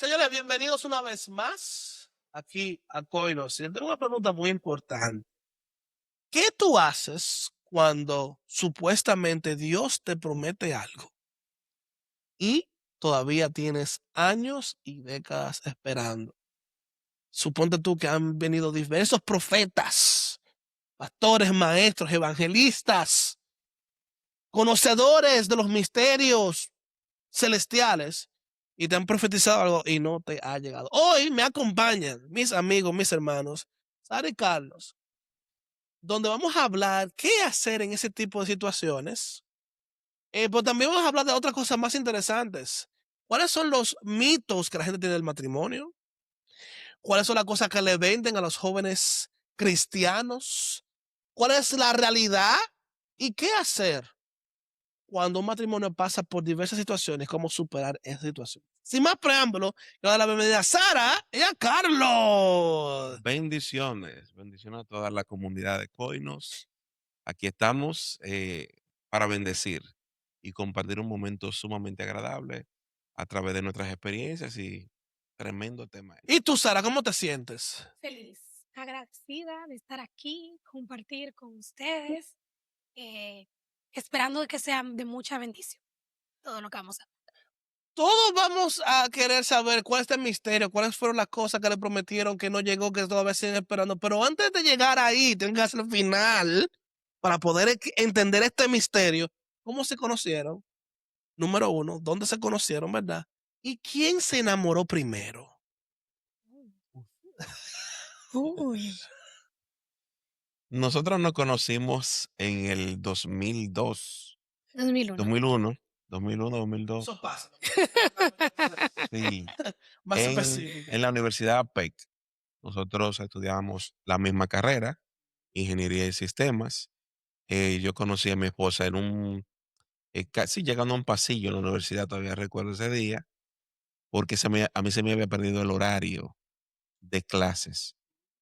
Señores, bienvenidos una vez más aquí a Coinos. Y tengo una pregunta muy importante. ¿Qué tú haces cuando supuestamente Dios te promete algo y todavía tienes años y décadas esperando? Suponte tú que han venido diversos profetas, pastores, maestros, evangelistas, conocedores de los misterios celestiales y te han profetizado algo y no te ha llegado. Hoy me acompañan mis amigos, mis hermanos, Sara y Carlos, donde vamos a hablar qué hacer en ese tipo de situaciones, pero también vamos a hablar de otras cosas más interesantes. ¿Cuáles son los mitos que la gente tiene del matrimonio? ¿Cuáles son las cosas que le venden a los jóvenes cristianos? ¿Cuál es la realidad? ¿Y qué hacer cuando un matrimonio pasa por diversas situaciones, cómo superar esa situación? Sin más preámbulo, yo doy la bienvenida a Sara y a Carlos. Bendiciones, bendiciones a toda la comunidad de Coinos. Aquí estamos para bendecir y compartir un momento sumamente agradable a través de nuestras experiencias y tremendo tema. ¿Y tú, Sara, cómo te sientes? Feliz, agradecida de estar aquí, compartir con ustedes, eh, esperando que sea de mucha bendición todo lo que vamos a. Todos vamos a querer saber cuál es el misterio, cuáles fueron las cosas que le prometieron que no llegó, que todavía siguen esperando. Pero antes de llegar ahí, tienen que hacer el final para poder entender este misterio. ¿Cómo se conocieron? Número uno, ¿dónde se conocieron, verdad? ¿Y quién se enamoró primero? Uy, Nosotros nos conocimos en el 2002, 2001. 2001, 2001, 2002, Eso pasa. sí, Más en específica. la Universidad APEC. Nosotros estudiábamos la misma carrera, ingeniería de sistemas. Yo conocí a mi esposa en casi llegando a un pasillo en la universidad, todavía recuerdo ese día, porque a mí se me había perdido el horario de clases.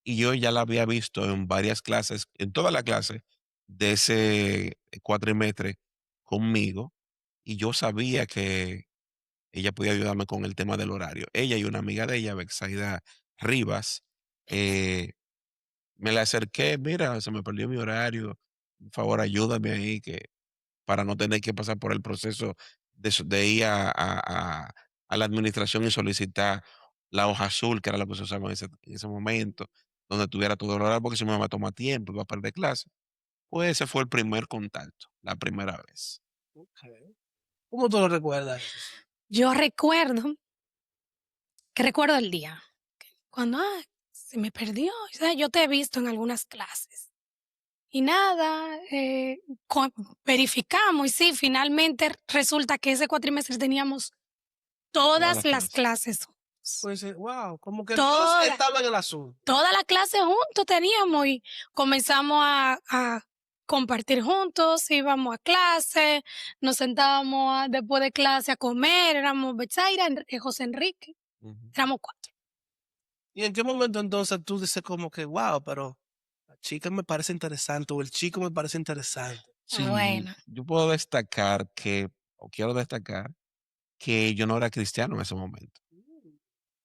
Y yo ya la había visto en varias clases, en toda la clase de ese cuatrimestre conmigo, y yo sabía que ella podía ayudarme con el tema del horario. Ella y una amiga de ella, Bexaida Rivas, eh, me la acerqué, mira, se me perdió mi horario, por favor ayúdame ahí, que para no tener que pasar por el proceso de ir a la administración y solicitar la hoja azul, que era lo que se usaba en ese momento, donde tuviera todo el horario, porque si me va a tomar tiempo, iba a perder clase. Pues ese fue el primer contacto, la primera vez. Okay. ¿Cómo tú lo recuerdas eso? Yo recuerdo, que recuerdo el día, cuando se me perdió, o sea, yo te he visto en algunas clases. Y nada, verificamos y sí, finalmente resulta que ese cuatrimestre teníamos Todas todas las las clases. clases juntos. Pues, wow, como que todos Todas. estaban en el azul. Toda la clase juntos teníamos y comenzamos a compartir juntos, íbamos a clase, nos sentábamos después de clase a comer, éramos Betsaira, José Enrique, Ujú. éramos cuatro. ¿Y en qué momento entonces tú dices como que, wow, pero la chica me parece interesante o el chico me parece interesante? Sí, Bueno, yo puedo destacar o quiero destacar, que yo no era cristiano en ese momento.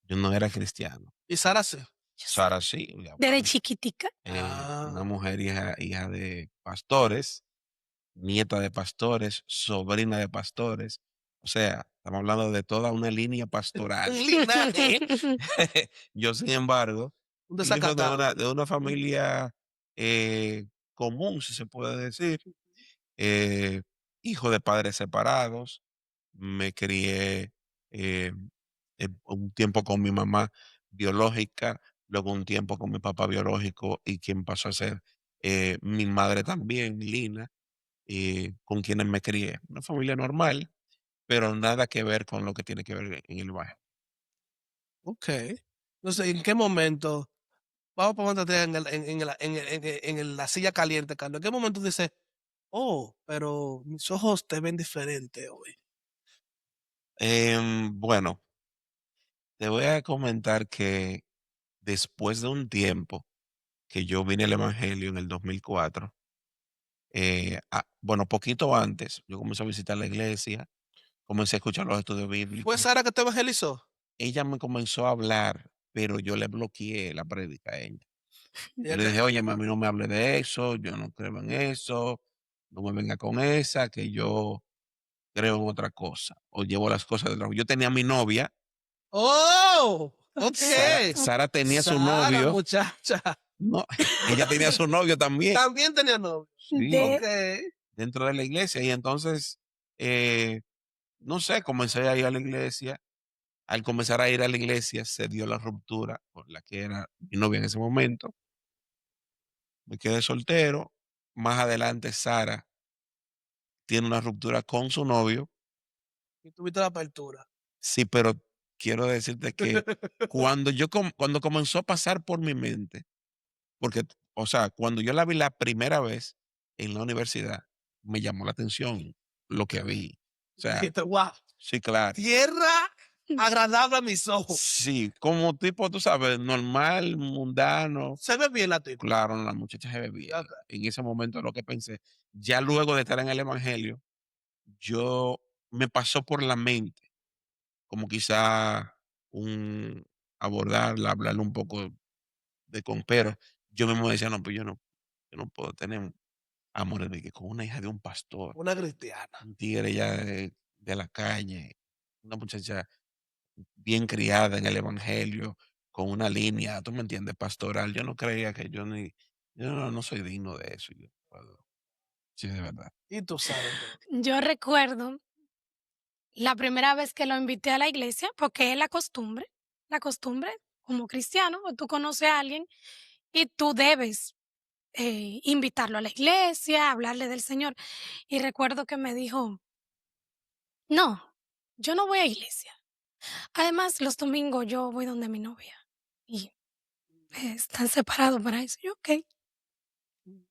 Yo no era cristiano. Y Sara sí. yo sé, Sara sí, ya, desde chiquitica. una Ah, mujer hija de pastores, nieta de pastores, sobrina de pastores. O sea, estamos hablando de toda una línea un pastoral. linaje, Yo, sin embargo, un hijo de desacatado. una familia común, si se puede decir, eh, hijo de padres separados, me crié eh, un tiempo con mi mamá biológica, luego un tiempo con mi papá biológico y quien pasó a ser mi madre también, Lina, con quienes me crié. Una familia normal, pero nada que ver con lo que tiene que ver en el bajo. Ok. Entonces, ¿en qué momento? Vamos a ponerte la silla caliente, Carlos. ¿En qué momento dices, oh, pero mis ojos te ven diferente hoy? Bueno, te voy a comentar que después de un tiempo que yo vine al Evangelio en el 2004, bueno, poquito antes, yo comencé a visitar la iglesia, comencé a escuchar los estudios ¿Fue bíblicos. Sara que te evangelizó? ella me comenzó a hablar, pero yo le bloqueé la prédica a ella. Y Yo le dije: "Óyeme, a mí no me hable de eso, yo no creo en eso, no me venga con esa, que yo creo en otra cosa, o llevo las cosas de otra". Yo tenía mi novia, ¡Oh! Sara Ok. Sara tenía su Sara, novio. muchacha. No, ella tenía su novio también. También tenía novio. Sí, Ok. dentro de la iglesia. Y entonces, no sé, comencé a ir a la iglesia. Al comenzar a ir a la iglesia, se dio la ruptura por la que era mi novia en ese momento. Me quedé soltero. Más adelante, Sara tiene una ruptura con su novio. Y tuviste la apertura. Sí, pero quiero decirte que cuando comenzó a pasar por mi mente, porque, o sea, cuando yo la vi la primera vez en la universidad, me llamó la atención lo que vi. O sea, Dijiste, wow, sí, claro. tierra agradable a mis ojos. Sí, como tipo, tú sabes, normal, mundano. Se ve bien la tipa. Claro, la muchacha se ve bien. Ok. En ese momento lo que pensé, ya luego de estar en el evangelio, yo me pasó por la mente como quizá un abordarla, hablarle un poco de compero. Yo mismo decía: "No, pues yo no puedo tener amores de que con una hija de un pastor, Una cristiana. un tigre ya de la calle, una muchacha bien criada en el evangelio, con una línea, ¿tú me entiendes?, pastoral". Yo no creía que yo no soy digno de eso, yo no puedo. Sí, de verdad. Y tú sabes entonces. Yo recuerdo la primera vez que lo invité a la iglesia, porque es la costumbre como cristiano, pues, tú conoces a alguien y tú debes, invitarlo a la iglesia, hablarle del Señor. Y recuerdo que me dijo: "No, yo no voy a iglesia. Además, los domingos yo voy donde mi novia y, están separados para eso". Yo: "Okey,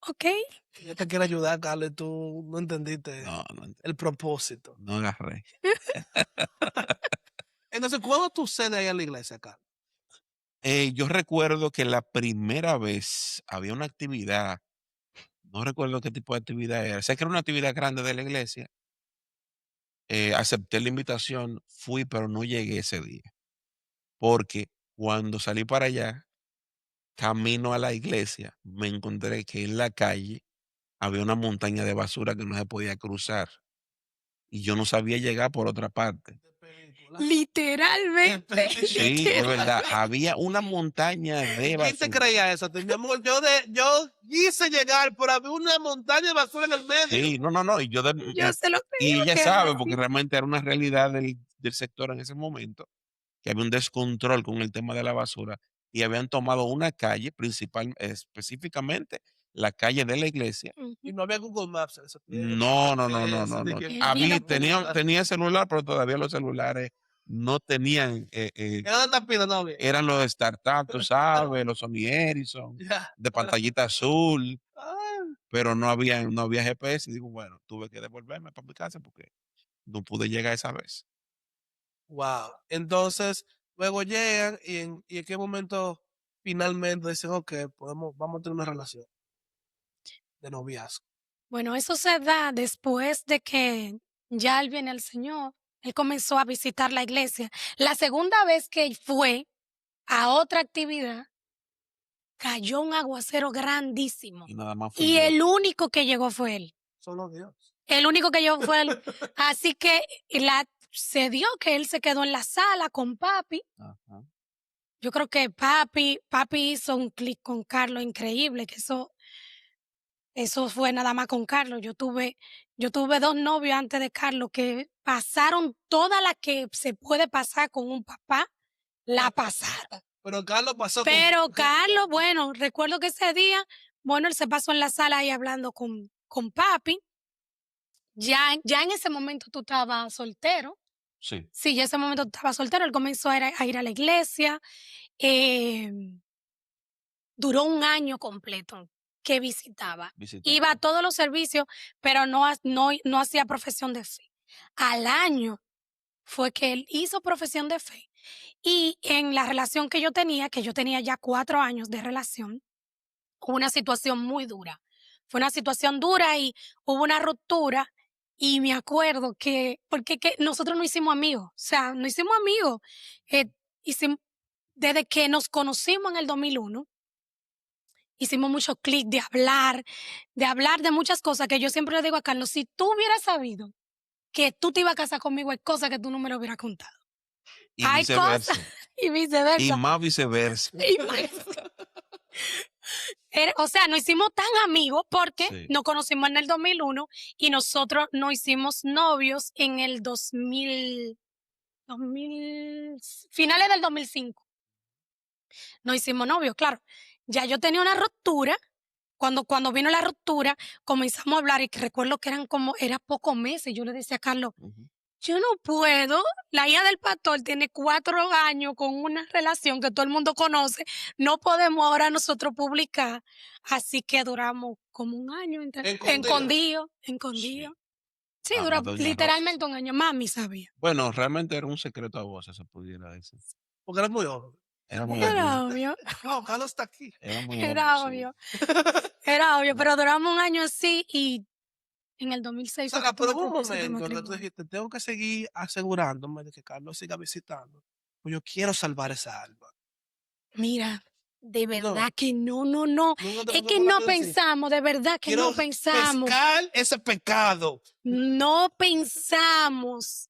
okey". Ella te quiere ayudar, Carlos, y tú no entendiste No, no, el propósito. no agarré. Entonces, ¿cuándo tú cedes ahí en la iglesia, Carlos? Yo recuerdo que la primera vez había una actividad, no recuerdo qué tipo de actividad era, sé que era una actividad grande de la iglesia, acepté la invitación, fui, pero no llegué ese día, porque cuando salí para allá, camino a la iglesia, me encontré que en la calle había una montaña de basura que no se podía cruzar y yo no sabía llegar por otra parte. De película. De Literalmente, Sí, de película. verdad, había una montaña de ¿Quién te basura. creía eso? Mi amor, yo quise llegar, pero había una montaña de basura en el medio. Sí, no, no, no, y yo yo se lo y creía ella que era sabe, porque así. realmente era una realidad del sector en ese momento, que había un descontrol con el tema de la basura, y habían tomado una calle principal, específicamente la calle de la iglesia. Y Ujú. no había Google Maps en ese tiempo. No, no, no, no, GPS, no, de no. que Había Había la tenía película. tenía celular, pero todavía los celulares no tenían, ¿En dónde está Pina? No había. eran los startup, tú sabes, los Sony Ericsson, Ya. de pantallita azul, Ah, pero no había GPS, y digo, bueno, tuve que devolverme para mi casa porque no pude llegar esa vez. wow. Entonces, luego llegan y en qué momento finalmente dicen, ok, vamos a tener una relación de noviazgo. Bueno, eso se da después de que ya él viene al Señor, él comenzó a visitar la iglesia. La segunda vez que él fue a otra actividad, cayó un aguacero grandísimo, Y nada más fui y yo. el único que llegó fue él. Solo Dios. El único que llegó fue él. Así que se dio que él se quedó en la sala con papi. Ajá. Yo creo que papi hizo un clic con Carlos increíble, que eso fue nada más con Carlos. Yo tuve 2 novios antes de Carlos que pasaron toda la que se puede pasar con un papá, la pasaron. Pero Carlos pasó con... Pero Carlos, bueno, recuerdo que ese día, bueno, él se pasó en la sala ahí hablando con papi. Ya en ese momento tú estabas soltero. Sí, Sí, ya en ese momento tú estabas soltero. Él comenzó a ir a la iglesia. Duró un año completo que visitaba. Iba a visitando. todos los servicios, pero no hacía profesión de fe. Al año fue que él hizo profesión de fe. Y en la relación que yo tenía ya 4 años de relación, hubo una situación muy dura. Fue una situación dura y hubo una ruptura Y me acuerdo porque nosotros no hicimos amigos, o sea, no hicimos amigos. Eh, desde que nos conocimos en el 2001, hicimos mucho clic de hablar de muchas cosas que yo siempre le digo a Carlos, si tú hubieras sabido que tú te ibas a casar conmigo, hay cosas que tú no me lo hubieras contado. Y Hay cosas viceversa. y Y viceversa. más viceversa. Y más. O sea, nos hicimos tan amigos porque Sí. nos conocimos en el 2001 y nosotros nos hicimos novios en el 2000, finales del 2005. Nos hicimos novios, claro. Ya yo tenía una ruptura. Cuando vino la ruptura, comenzamos a hablar y que recuerdo que era pocos meses. Yo le decía a Carlos, Ujú. yo no puedo. La hija del pastor tiene 4 años con una relación que todo el mundo conoce. No podemos ahora nosotros publicar. Así que duramos como un año Escondido. escondido. Sí, A duró Doña Rosa. literalmente un año. Mami sabía. Bueno, realmente era un secreto a voces, se pudiera decir. Porque eres muy joven. Era muy Era obvio. obvio, No, Carlos está aquí. Era muy era obvio, obvio, era obvio, pero duramos un año así y en el 2006 fue Sara, que tú pero me hubo un propusiste momento en que tú matrimonio. dijiste, tengo que seguir asegurándome de que Carlos siga visitando. Pues yo quiero salvar esa alma. Mira, de No, verdad que no. nunca te Es pasó que por la no cabeza decir, pensamos, de verdad que quiero no pensamos. pescar ese pecado. No pensamos.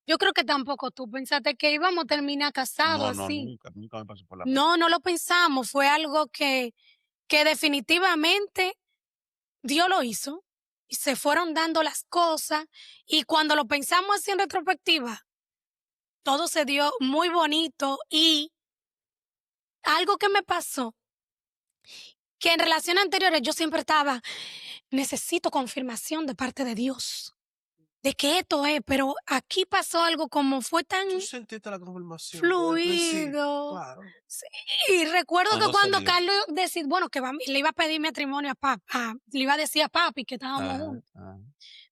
Yo creo que tampoco tú pensaste que íbamos a terminar casados no, así. nunca me pasó por la mente. No lo pensamos. Fue algo que definitivamente Dios lo hizo y se fueron dando las cosas. Y cuando lo pensamos así en retrospectiva, todo se dio muy bonito. Y algo que me pasó, que en relaciones anteriores yo siempre estaba, necesito confirmación de parte de Dios, de que esto es, pero aquí pasó algo como fue tan Tú sentiste la confirmación desde el principio. fluido. Claro. Sí, y recuerdo que Todo se cuando dio. Carlos decidió, bueno, que le iba a pedir matrimonio a papi, le iba a decir a papi que estábamos Ajá, juntos. ajá.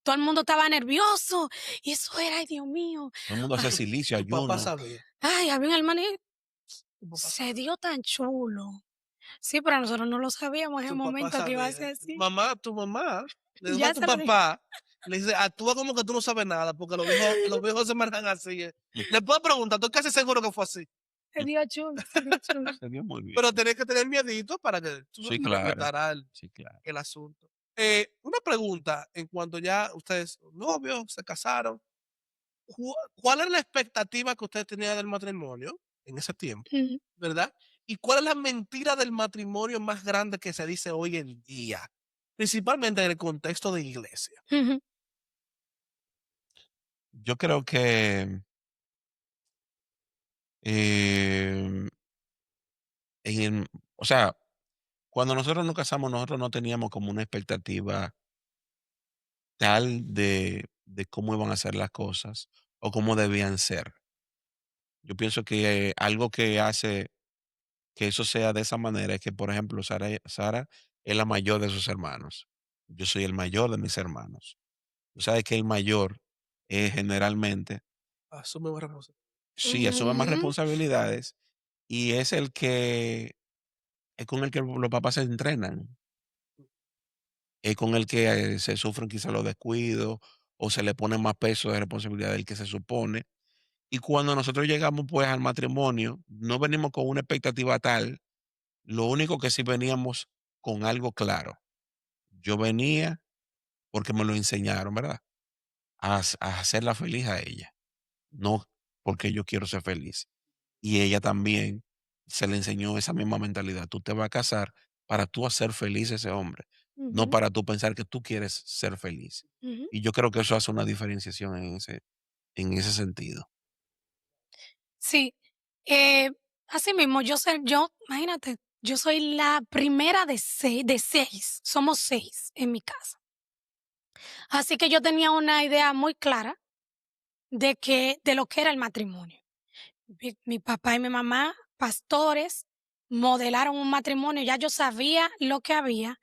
Todo el mundo estaba nervioso y eso era, ay Dios mío, Todo el mundo hace ay, silicio, Tu papá ayuno. sabía. ay, había un hermano y Tu papá se sabía. dio tan chulo. Sí, pero nosotros no lo sabíamos en el Tu papá momento que iba a ser sabía. así. Tu mamá, le dijo a Ya tu se lo dije. papá, le dice, actúa como que tú no sabes nada, porque los viejos se manejan así. Le puedo preguntar, estoy casi seguro que fue así. Se dio chulo, se dio chulo. Se dio muy bien. Pero tenés que tener miedito para que tú Sí, claro. respetarás Sí, claro. el asunto. Una pregunta, en cuanto ya ustedes son novios, se casaron, ¿cuál es la expectativa que ustedes tenían del matrimonio en ese tiempo, Ujú, verdad? ¿Y cuál es la mentira del matrimonio más grande que se dice hoy en día? Principalmente en el contexto de iglesia. ujú, Yo creo que em, o sea, cuando nosotros nos casamos, nosotros no teníamos como una expectativa tal de cómo iban a ser las cosas o cómo debían ser. Yo pienso que algo que hace que eso sea de esa manera es que, por ejemplo, Sara es la mayor de sus hermanos. Yo soy el mayor de mis hermanos. Tú sabes que el mayor generalmente Asume más responsabilidad. sí asume más ujú, responsabilidades y es el que es con el que los papás se entrenan, es con el que se sufren quizá los descuidos o se le pone más peso de responsabilidad del que se supone. Y cuando nosotros llegamos pues al matrimonio, no venimos con una expectativa tal, lo único que sí veníamos con algo claro. Yo venía porque me lo enseñaron, ¿verdad? A hacerla feliz a ella, no porque yo quiero ser feliz. Y ella también se le enseñó esa misma mentalidad. Tú te vas a casar para tú hacer feliz a ese hombre, no ujú, para tú pensar que tú quieres ser feliz. ujú. Y yo creo que eso hace una diferenciación en ese sentido. Sí, eh, así mismo, imagínate, yo soy la primera de seis, somos 6 en mi casa. Así que yo tenía una idea muy clara de lo que era el matrimonio. Mi papá y mi mamá, pastores, modelaron un matrimonio, ya yo sabía lo que había.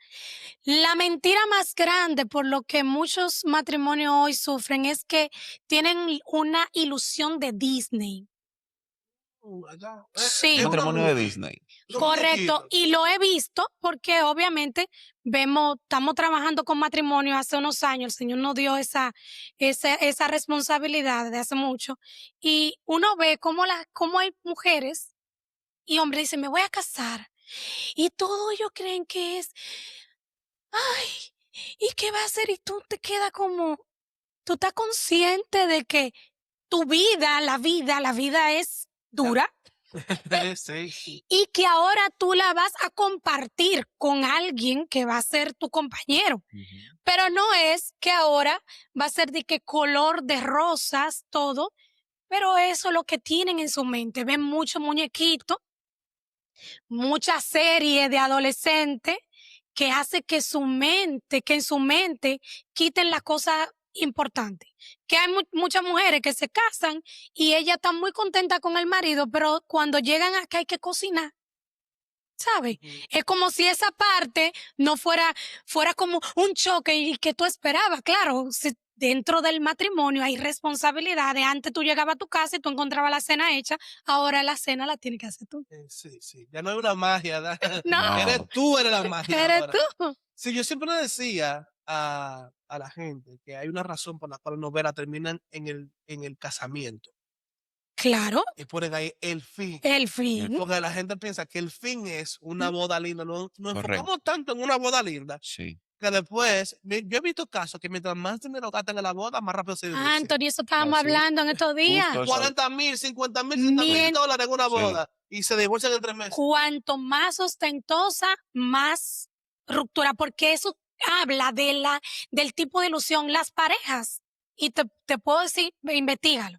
La mentira más grande por lo que muchos matrimonios hoy sufren es que tienen una ilusión de Disney. Allá. Sí. Es una Matrimonio de mujer. Disney. Son Correcto, muñequitos. y lo he visto porque obviamente estamos trabajando con matrimonio hace unos años, el Señor nos dio esa responsabilidad de hace mucho, y uno ve cómo hay mujeres y hombres dicen, me voy a casar, y todos ellos creen que es, ay, ¿y qué va a hacer? Y tú te quedas como, tú estás consciente de que tu vida, la vida es dura. Sí. Y que ahora tú la vas a compartir con alguien que va a ser tu compañero. Pero no es que ahora va a ser de que color de rosas, todo, pero eso es lo que tienen en su mente. Ven mucho muñequito, mucha serie de adolescentes que hace que en su mente quiten las cosas importantes. Que hay muchas mujeres que se casan y ellas están muy contentas con el marido, pero cuando llegan acá hay que cocinar. ¿Sabes? Es como si esa parte no fuera como un choque y que tú esperabas. Claro, dentro del matrimonio hay responsabilidades. Antes tú llegabas a tu casa y tú encontrabas la cena hecha, ahora la cena la tienes que hacer tú. Sí. Ya no hay una magia. No, Eres la magia eres ahora. tú. Sí, yo siempre le decía a la gente que hay una razón por la cual las novelas terminan en el casamiento. Claro, Y ponen ahí el fin. el fin. Porque la gente piensa que el fin es una boda linda. Nos Correcto. enfocamos tanto en una boda linda Sí. que después, yo he visto casos que mientras más dinero gastan en la boda, más rápido se divorcian. Anthony, eso estábamos Así. hablando en estos días. Justo eso. 40,000, 50,000, 60,000 Mien- dólares en una Sí. boda y se divorcian en 3 meses. Cuanto más ostentosa, más ruptura, porque eso habla del tipo de ilusión. Las parejas, y te puedo decir, investígalo.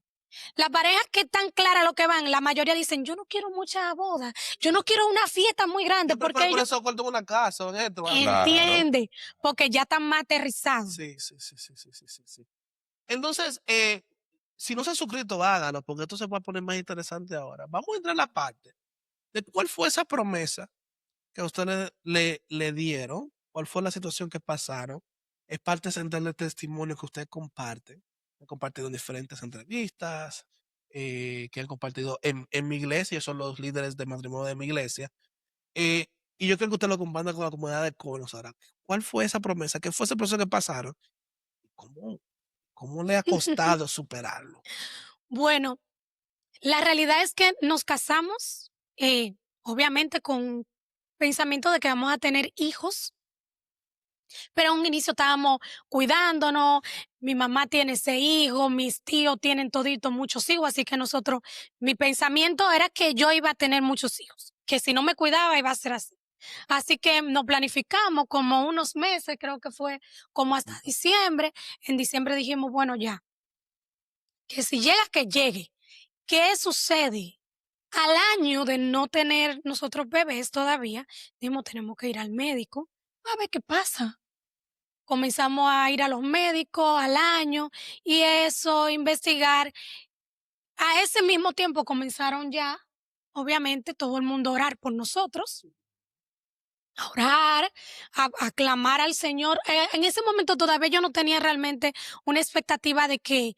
Las parejas que están claras lo que van, la mayoría dicen, yo no quiero mucha boda, yo no quiero una fiesta muy grande, Yo porque prefiero por ellos eso cuarto en una casa o en esto. Claro. entienden, porque ya están más aterrizados. Sí. Entonces, si no se han suscrito, háganlo, porque esto se va a poner más interesante ahora. Vamos a entrar en la parte de cuál fue esa promesa que a ustedes le dieron, cuál fue la situación que pasaron. Es parte central del testimonio que ustedes comparten. Han compartido en diferentes entrevistas, que han compartido en mi iglesia, son los líderes de matrimonio de mi iglesia. Y yo creo que usted lo comparta con la comunidad de Conos ahora. ¿Cuál fue esa promesa? ¿Qué fue ese proceso que pasaron? ¿Cómo le ha costado superarlo? Bueno, la realidad es que nos casamos, obviamente con pensamiento de que vamos a tener hijos, pero a un inicio estábamos cuidándonos, mi mamá tiene 6 hijos, mis tíos tienen todito muchos hijos, así que mi pensamiento era que yo iba a tener muchos hijos, que si no me cuidaba iba a ser así. Así que nos planificamos como unos meses, creo que fue como hasta diciembre. En diciembre dijimos, bueno, ya, que si llega, que llegue. ¿Qué sucede? Al año de no tener nosotros bebés todavía, dijimos, tenemos que ir al médico a ver qué pasa. Comenzamos a ir a los médicos al año y eso, investigar. A ese mismo tiempo comenzaron ya, obviamente, todo el mundo a orar por nosotros, a orar, a clamar al Señor. En ese momento todavía yo no tenía realmente una expectativa de que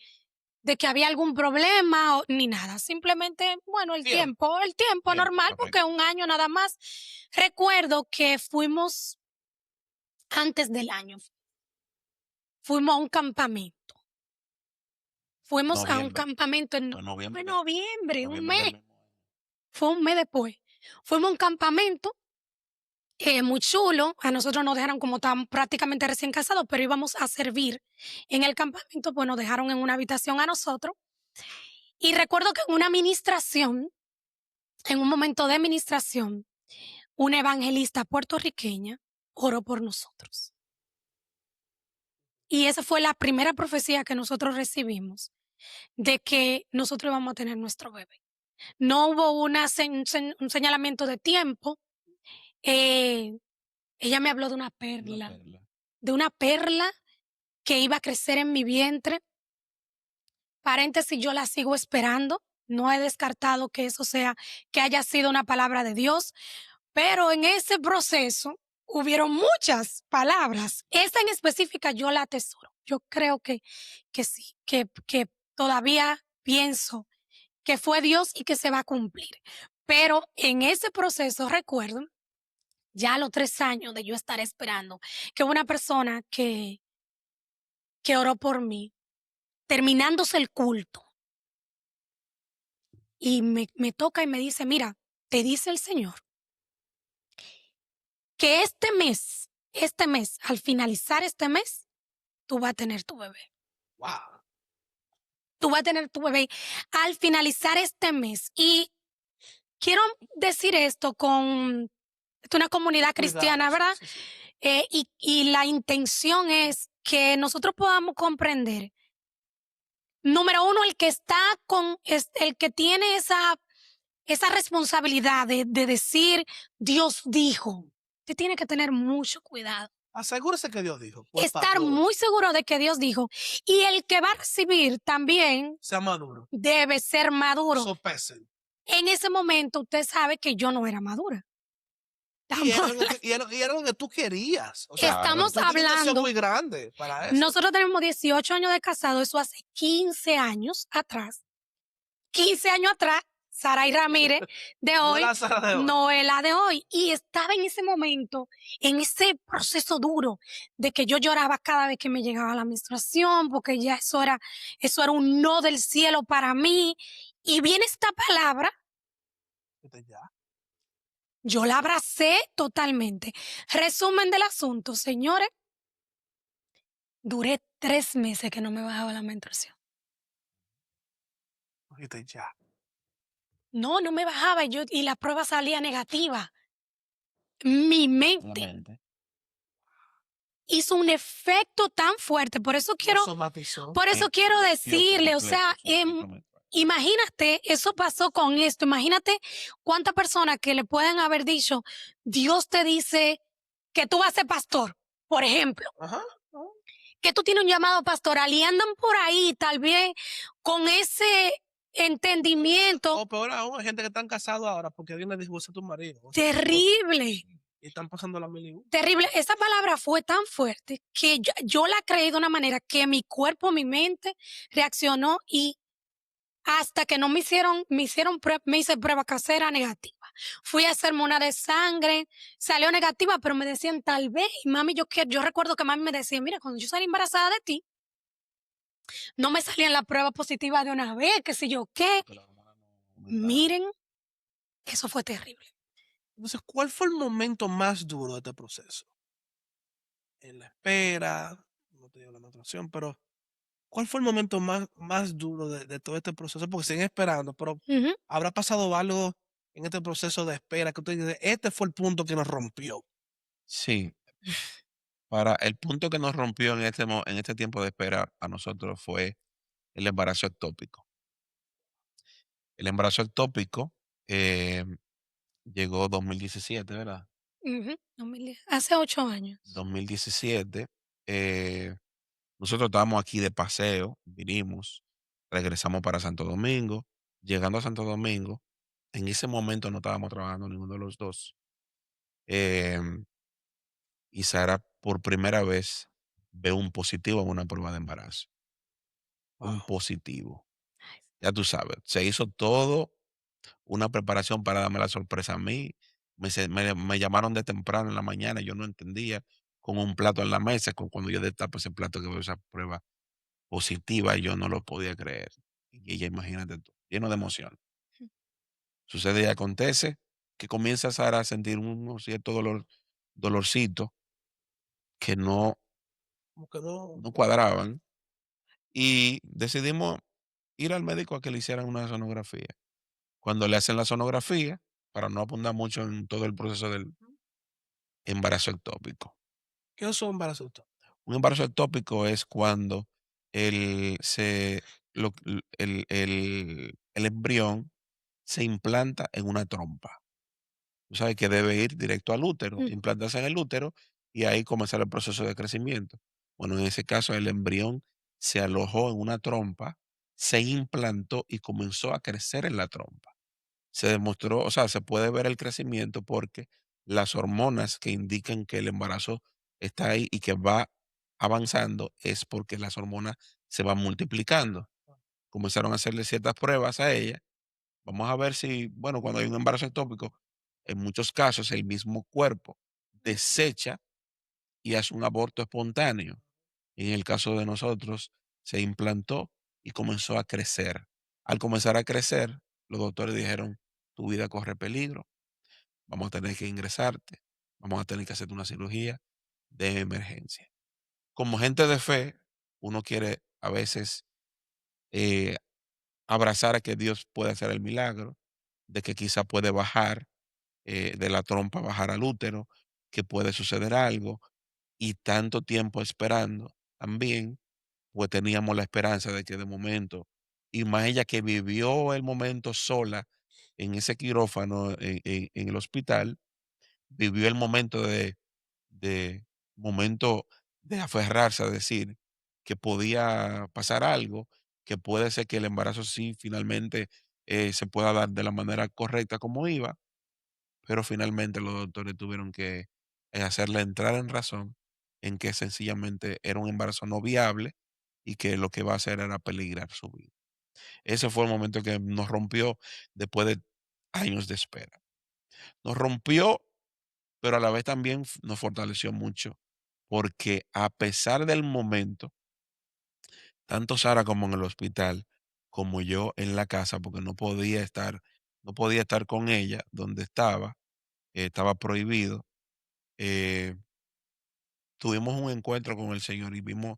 había algún problema ni nada. Simplemente, bueno, el tiempo normal, porque Correcto. un año nada más. Recuerdo que fuimos antes del año. Fuimos a un campamento. Fuimos a un Noviembre. campamento en Fue noviembre. noviembre, un Noviembre del mes. mismo año. Fue un mes después. Fuimos a un campamento muy chulo. A nosotros nos dejaron como tan prácticamente recién casados, pero íbamos a servir en el campamento, pues nos dejaron en una habitación a nosotros. Y recuerdo que en un momento de administración, una evangelista puertorriqueña oró por nosotros. Y esa fue la primera profecía que nosotros recibimos de que nosotros íbamos a tener nuestro bebé. No hubo un señalamiento de tiempo. Ella me habló de una perla, que iba a crecer en mi vientre. Paréntesis, yo la sigo esperando. No he descartado que que haya sido una palabra de Dios, pero en ese proceso hubieron muchas palabras. Esa en específica yo la atesoro. Yo creo que sí, que todavía pienso que fue Dios y que se va a cumplir. Pero en ese proceso, recuerdo, ya a los 3 años de yo estar esperando, que una persona que oró por mí, terminándose el culto, y me toca y me dice: "Mira, te dice el Señor que este mes, al finalizar este mes, tú vas a tener tu bebé. Wow. Tú vas a tener tu bebé al finalizar este mes". Y quiero decir esto con es una comunidad cristiana, Cuidado, ¿verdad? sí, sí, sí. Y la intención es que nosotros podamos comprender, número uno, el que está el que tiene esa responsabilidad de decir, Dios dijo. Usted tiene que tener mucho cuidado. Asegúrese que Dios dijo, por Estar favor, muy seguro de que Dios dijo. Y el que va a recibir también sea maduro. debe ser maduro. Sopesen. En ese momento usted sabe que yo no era madura. Y era, Estamos, lo que, y era lo que tú querías. O sea, estamos tú tienes una intención hablando, muy grande para eso. nosotros tenemos 18 años de casado, eso hace 15 años atrás. 15 años atrás, Saray Ramírez de No hoy, la Sara de hoy. no es la de hoy. Y estaba en ese momento, en ese proceso duro de que yo lloraba cada vez que me llegaba la menstruación, porque ya eso era un no del cielo para mí. Y viene esta palabra, Ya. yo la abracé totalmente. Resumen del asunto, señores, duré 3 meses que no me bajaba la menstruación. Dijiste ya. No, no me bajaba y la prueba salía negativa. Mi mente Solamente. hizo un efecto tan fuerte. Por eso Lo quiero, somatizó. decirle, o sea, imagínate, eso pasó con esto. Imagínate cuántas personas que le pueden haber dicho, Dios te dice que tú vas a ser pastor, por ejemplo, Ajá. que tú tienes un llamado pastoral y andan por ahí tal vez con ese entendimiento O peor aún, hay gente que están casados ahora porque alguien le dijo, "Ese es tu marido". O sea, terrible. y están pasando la mil y una. Terrible. Esa palabra fue tan fuerte que yo la creí de una manera que mi cuerpo, mi mente reaccionó y hasta que no me hice prueba casera negativa. Fui a hacerme una de sangre, salió negativa, pero me decían tal vez, y mami, yo recuerdo que mami me decía, mira, cuando yo salí embarazada de ti, no me salían la prueba positiva de una vez, qué sé yo qué. Miren, eso fue terrible. Entonces, ¿cuál fue el momento más duro de este proceso? En la espera, no te digo la menstruación, pero ¿cuál fue el momento más duro de todo este proceso? Porque siguen esperando, pero Ujú. habrá pasado algo en este proceso de espera que usted dice, este fue el punto que nos rompió. Sí, para el punto que nos rompió en este tiempo de espera a nosotros fue el embarazo ectópico. El embarazo ectópico eh, llegó 2017, ¿verdad? Ujú, hace 8 años. 2017. eh, Nosotros estábamos aquí de paseo, vinimos, regresamos para Santo Domingo. Llegando a Santo Domingo, en ese momento no estábamos trabajando ninguno de los dos. em, y Sara por primera vez ve un positivo en una prueba de embarazo. Un Wow. positivo. Ya tú sabes, se hizo todo una preparación para darme la sorpresa a mí. Me llamaron de temprano en la mañana, yo no entendía, con un plato en la mesa, cuando yo destapo ese plato que veo esa prueba positiva, yo no lo podía creer. Y ella, imagínate tú, lleno de emoción. Sucede y acontece que comienza Sara a sentir un cierto dolorcito que Como que no. no cuadraban y decidimos ir al médico a que le hicieran una sonografía. Cuando le hacen la sonografía, para no abundar mucho en todo el proceso del embarazo ectópico. ¿Qué es un embarazo? Doctor? Un embarazo ectópico es cuando el, se, lo- el embrión se implanta en una trompa. Tú sabes que debe ir directo al útero, Mm. implantarse en el útero y ahí comenzar el proceso de crecimiento. Bueno, en ese caso el embrión se alojó en una trompa, se implantó y comenzó a crecer en la trompa. Se demostró, o sea, se puede ver el crecimiento porque las hormonas que indican que el embarazo está ahí y que va avanzando es porque las hormonas se van multiplicando. Comenzaron a hacerle ciertas pruebas a ella Vamos a ver si, bueno, cuando hay un embarazo ectópico, en muchos casos el mismo cuerpo desecha y hace un aborto espontáneo. En el caso de nosotros, se implantó y comenzó a crecer. Al comenzar a crecer, los doctores dijeron, tu vida corre peligro, vamos a tener que ingresarte, vamos a tener que hacerte una cirugía de emergencia. Como gente de fe, uno quiere a veces eh, abrazar a que Dios puede hacer el milagro, de que quizá puede bajar de la trompa, bajar al útero, que puede suceder algo, y tanto tiempo esperando también, pues teníamos la esperanza de que de momento, y más ella que vivió el momento sola en ese quirófano, en el hospital, vivió el momento de momento de aferrarse a decir que podía pasar algo, que puede ser que el embarazo sí finalmente se pueda dar de la manera correcta como iba, pero finalmente los doctores tuvieron que hacerle entrar en razón en que sencillamente era un embarazo no viable y que lo que va a hacer era peligrar su vida. Ese fue el momento que nos rompió después de años de espera. Nos rompió, pero a la vez también nos fortaleció mucho, porque a pesar del momento, tanto Sara como en el hospital, como yo en la casa, porque no podía estar con ella donde estaba prohibido. eh, Tuvimos un encuentro con el Señor y vimos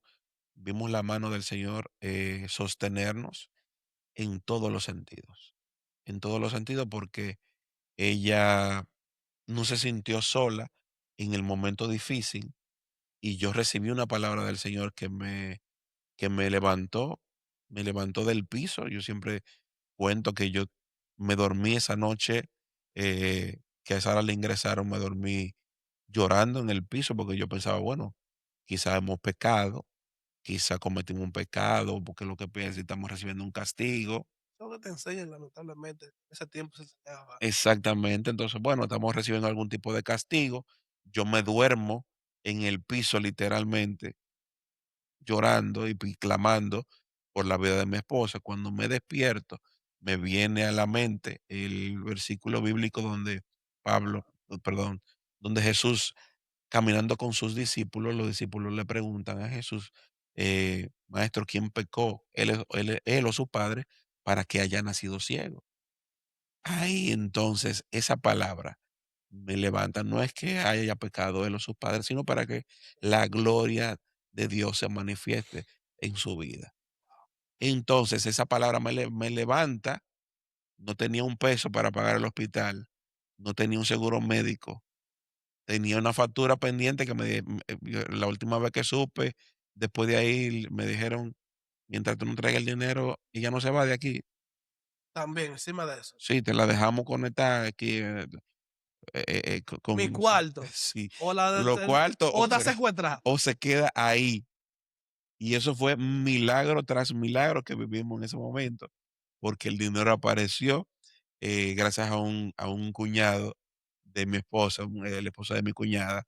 la mano del Señor sostenernos en todos los sentidos, en todos los sentidos, porque ella no se sintió sola en el momento difícil y yo recibí una palabra del Señor que me levantó del piso. Yo siempre cuento que yo me dormí esa noche que a Sara le ingresaron, me dormí llorando en el piso porque yo pensaba, bueno, quizá hemos pecado, quizá cometimos un pecado, porque lo que piensa y estamos recibiendo un castigo. Eso que te enseñan, lamentablemente. Ese tiempo se enseñaba. Exactamente, entonces, bueno, estamos recibiendo algún tipo de castigo. Yo me duermo en el piso literalmente, llorando y clamando por la vida de mi esposa. Cuando me despierto, me viene a la mente el versículo bíblico donde Pablo, perdón, donde Jesús caminando con sus discípulos, los discípulos le preguntan a Jesús, Maestro, ¿quién pecó? Él o su padre para que haya nacido ciego. Ahí entonces esa palabra me levanta. No es que haya pecado él o sus padres, sino para que la gloria de Dios se manifieste en su vida. Entonces esa palabra me levanta. No tenía un peso para pagar el hospital, no tenía un seguro médico, tenía una factura pendiente que la última vez que supe, después de ahí me dijeron, mientras tú no traigas el dinero, ella no se va de aquí. También, encima de eso. Sí, te la dejamos conectar aquí Mi cuarto. sí, O la de lo cuarto o está secuestrada. o se queda ahí. Y eso fue milagro tras milagro que vivimos en ese momento, porque el dinero apareció gracias a un cuñado de mi esposa, el esposo de mi cuñada,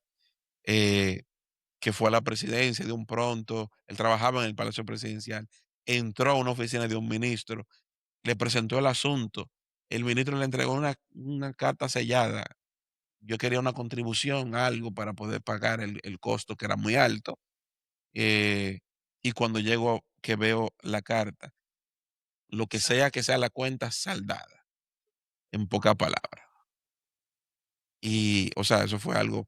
eh, que fue a la presidencia de un pronto. Él trabajaba en el Palacio Presidencial, entró a una oficina de un ministro, le presentó el asunto, el ministro le entregó una carta sellada. Yo quería una contribución, algo para poder pagar el costo que era muy alto. eh, y cuando llego que veo la carta, lo que sea la cuenta saldada, en pocas palabras. Y, o sea, eso fue algo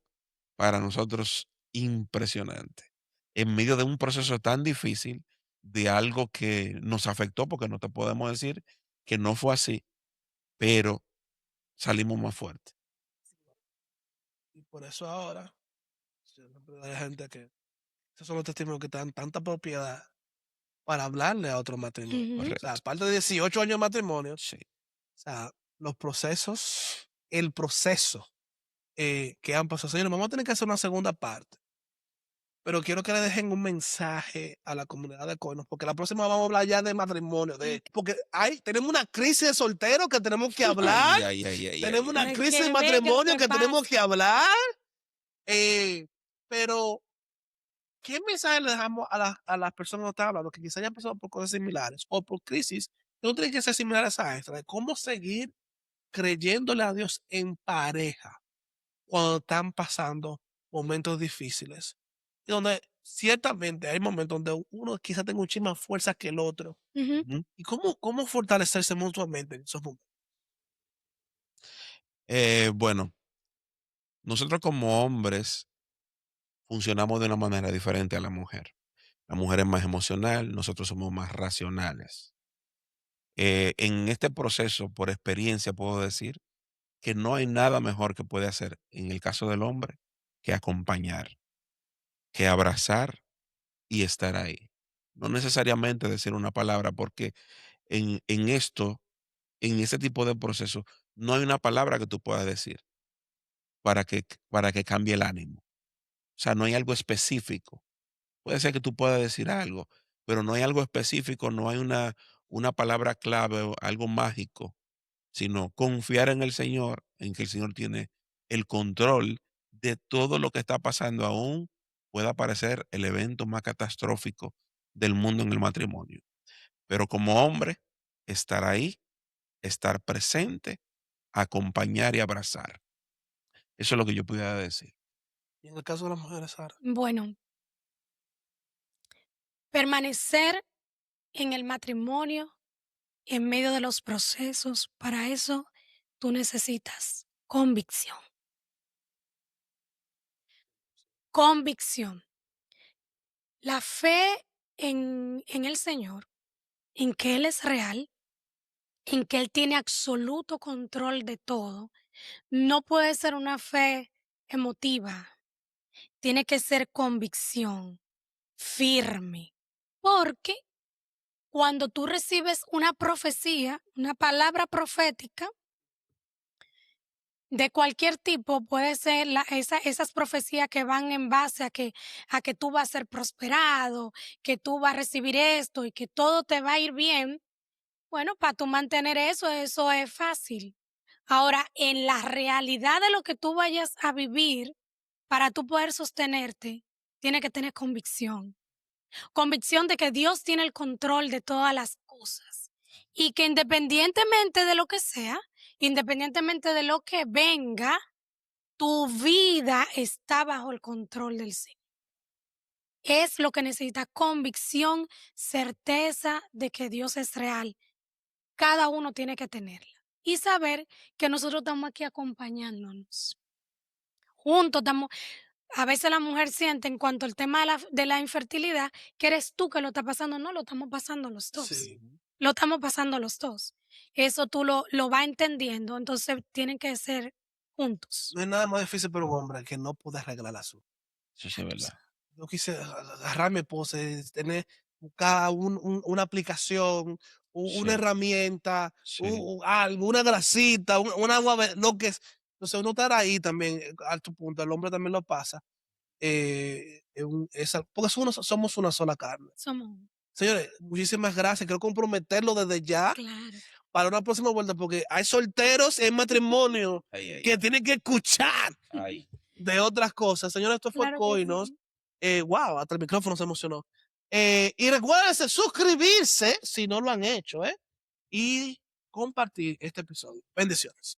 para nosotros impresionante. En medio de un proceso tan difícil, de algo que nos afectó, porque no te podemos decir que no fue así, pero salimos más fuertes. Y por eso ahora, siempre hay gente que, esos son los testimonios que te dan tanta propiedad para hablarle a otro matrimonio. Ujú. O sea, Correcto. aparte de 18 años de matrimonio, o Sí, sea, los procesos, el proceso que han pasado. Señores, vamos a tener que hacer una segunda parte. Pero quiero que le dejen un mensaje a la comunidad de Coinos, porque la próxima vamos a hablar ya de matrimonio, porque tenemos una crisis de solteros que tenemos que hablar, ay, ay, ay, ay, tenemos ay, una Hay crisis de que ver qué es lo matrimonio que que tenemos pasa. que hablar, pero ¿qué mensaje le dejamos a las personas que están hablando que quizás hayan pasado por cosas similares o por crisis no tiene que ser similar a esa extra, de cómo seguir creyéndole a Dios en pareja cuando están pasando momentos difíciles. Y donde ciertamente hay momentos donde uno quizá tenga un chin más fuerza que el otro. Ujú. Ujú. ¿Y cómo fortalecerse mutuamente en esos momentos? Bueno, nosotros como hombres funcionamos de una manera diferente a la mujer. La mujer es más emocional, nosotros somos más racionales. En este proceso, por experiencia, puedo decir que no hay nada mejor que puede hacer en el caso del hombre que acompañar, que abrazar y estar ahí. No necesariamente decir una palabra, porque en esto, en ese tipo de proceso, no hay una palabra que tú puedas decir para que cambie el ánimo. O sea, no hay algo específico. Puede ser que tú puedas decir algo, pero no hay algo específico, no hay una palabra clave o algo mágico, sino confiar en el Señor, en que el Señor tiene el control de todo lo que está pasando, aún pueda parecer el evento más catastrófico del mundo en el matrimonio. Pero como hombre, estar ahí, estar presente, acompañar y abrazar. Eso es lo que yo pudiera decir. Y en el caso de las mujeres, Sara. Bueno, permanecer en el matrimonio en medio de los procesos, para eso tú necesitas convicción. Convicción. La fe en el Señor, en que Él es real, en que Él tiene absoluto control de todo, no puede ser una fe emotiva, tiene que ser convicción, firme. Porque cuando tú recibes una profecía, una palabra profética, de cualquier tipo, puede ser esas profecías que van en base a que tú vas a ser prosperado, que tú vas a recibir esto y que todo te va a ir bien. Bueno, para tú mantener eso es fácil. Ahora, en la realidad de lo que tú vayas a vivir, para tú poder sostenerte, tienes que tener convicción. Convicción de que Dios tiene el control de todas las cosas y que independientemente de lo que sea, independientemente de lo que venga, tu vida está bajo el control del Señor. Es lo que necesita convicción, certeza de que Dios es real. Cada uno tiene que tenerla. Y saber que nosotros estamos aquí acompañándonos. Juntos estamos. A veces la mujer siente en cuanto al tema de la infertilidad que eres tú que lo está pasando. No, lo estamos pasando los dos. Sí. Lo estamos pasando los dos. Eso tú lo vas entendiendo. Entonces tienen que ser juntos. No hay nada más difícil para un hombre que no poder arreglar la suya. Eso sí es verdad. Yo quise agarrar a mi esposa y buscar una aplicación, una Sí, herramienta, sí. algo, una grasita, un agua, lo que es. Entonces uno estar ahí también, a tu punto, el hombre también lo pasa. Porque somos una sola carne. Somos uno. Señores, muchísimas gracias. Quiero comprometerlo desde ya Claro. para una próxima vuelta, porque hay solteros en matrimonio Ay, ay, que tienen que escuchar ay. de otras cosas. Señores, esto fue Claro que Coinos. sí. Wow, hasta el micrófono se emocionó. Y recuérdense suscribirse si no lo han hecho, y compartir este episodio. Bendiciones.